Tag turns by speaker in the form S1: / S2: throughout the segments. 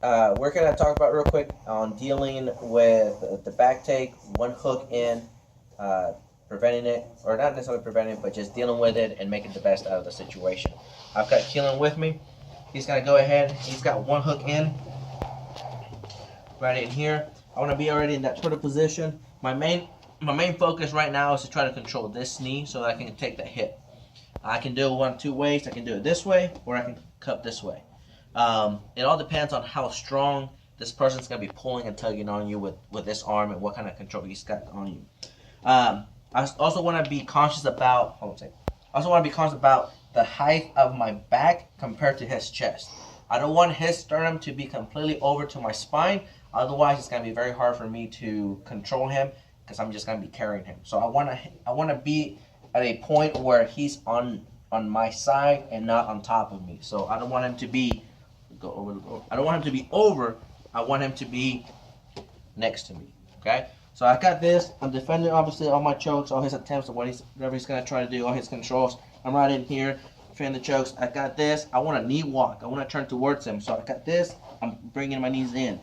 S1: we're gonna talk about real quick on dealing with the back take, one hook in, preventing it, or not necessarily preventing it, but just dealing with it and making the best out of the situation. I've got Keelan with me. He's gonna go ahead. He's got one hook in, right in here. I want to be already in that turtle position. My main focus right now is to try to control this knee so that I can take the hip. I can do it one of two ways. I can do it this way, or I can cup this way. It all depends on how strong this person's going to be pulling and tugging on you with this arm and what kind of control he's got on you. I also want to be conscious about, the height of my back compared to his chest. I don't want his sternum to be completely over to my spine. Otherwise, it's going to be very hard for me to control him because I'm just going to be carrying him. So I want to be at a point where he's on my side and not on top of me. So I don't want him to be I don't want him to be over. I want him to be next to me. Okay. So I got this. I'm defending obviously all my chokes, all his attempts of whatever he's gonna try to do, all his controls. I'm right in here, defending the chokes. I got this. I want a knee walk. I want to turn towards him. So I got this. I'm bringing my knees in.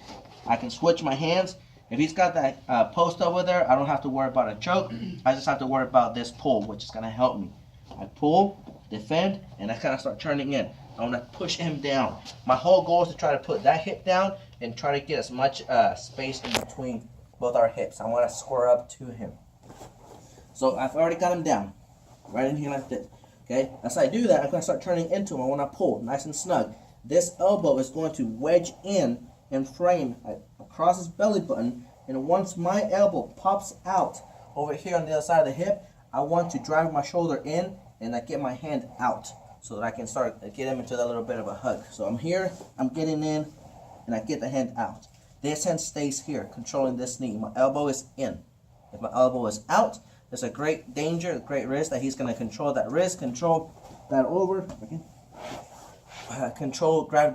S1: I can switch my hands. If he's got that post over there, I don't have to worry about a choke. I just have to worry about this pull, which is gonna help me. I pull, defend, and I kind of start turning in. I want to push him down. My whole goal is to try to put that hip down and try to get as much space in between both our hips. I want to square up to him. So I've already got him down, right in here like this. Okay, as I do that, I'm going to start turning into him. I want to pull nice and snug. This elbow is going to wedge in and frame across his belly button. And once my elbow pops out over here on the other side of the hip, I want to drive my shoulder in and I get my hand out so that I can start get him into that little bit of a hug. So I'm here, I'm getting in, and I get the hand out. This hand stays here, controlling this knee. My elbow is in. If my elbow is out, there's a great danger, a great risk that he's going to control that wrist, control that over, grab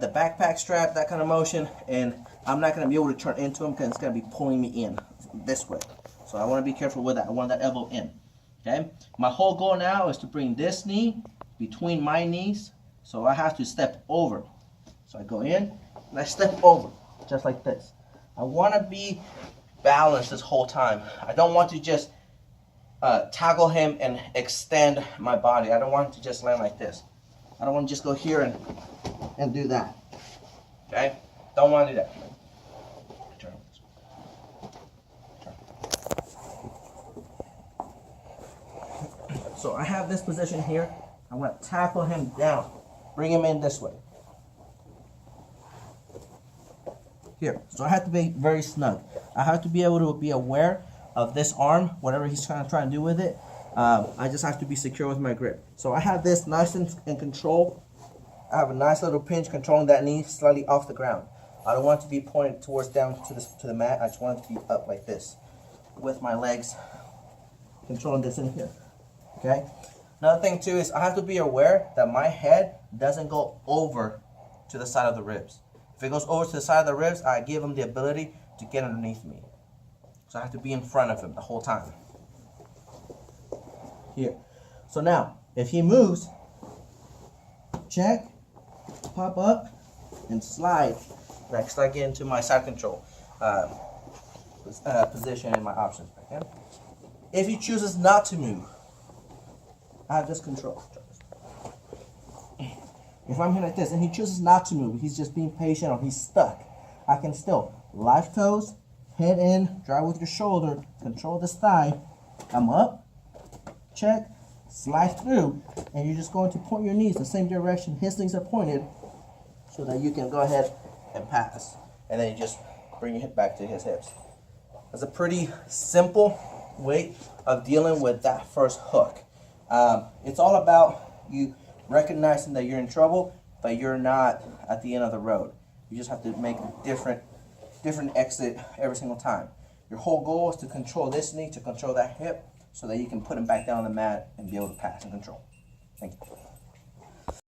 S1: the backpack strap, that kind of motion, and I'm not going to be able to turn into him because it's going to be pulling me in this way. So I want to be careful with that. I want that elbow in. Okay. My whole goal now is to bring this knee between my knees, so I have to step over. So I go in and I step over, just like this. I want to be balanced this whole time. I don't want to just tackle him and extend my body. I don't want to just land like this. I don't want to just go here and do that. Okay? Don't want to do that. So I have this position here. I'm going to tackle him down. Bring him in this way. Here. So I have to be very snug. I have to be able to be aware of this arm, whatever he's trying to do with it. I just have to be secure with my grip. So I have this nice in control. I have a nice little pinch controlling that knee slightly off the ground. I don't want it to be pointed towards down to the mat. I just want it to be up like this with my legs controlling this in here. Okay? Another thing too is I have to be aware that my head doesn't go over to the side of the ribs. If it goes over to the side of the ribs, I give him the ability to get underneath me. So I have to be in front of him the whole time. Here. So now, if he moves, check, pop up, and slide. Like start getting to my side control position and my options. Okay? If he chooses not to move, I have this control. If I'm here like this and he chooses not to move, he's just being patient or he's stuck, I can still live toes, head in, drive with your shoulder, control this thigh, come up, check, slide through, and you're just going to point your knees the same direction his knees are pointed so that you can go ahead and pass. And then you just bring your hip back to his hips. That's a pretty simple way of dealing with that first hook. It's all about you recognizing that you're in trouble, but you're not at the end of the road. You just have to make a different exit every single time. Your whole goal is to control this knee, to control that hip, so that you can put him back down on the mat and be able to pass and control. Thank you.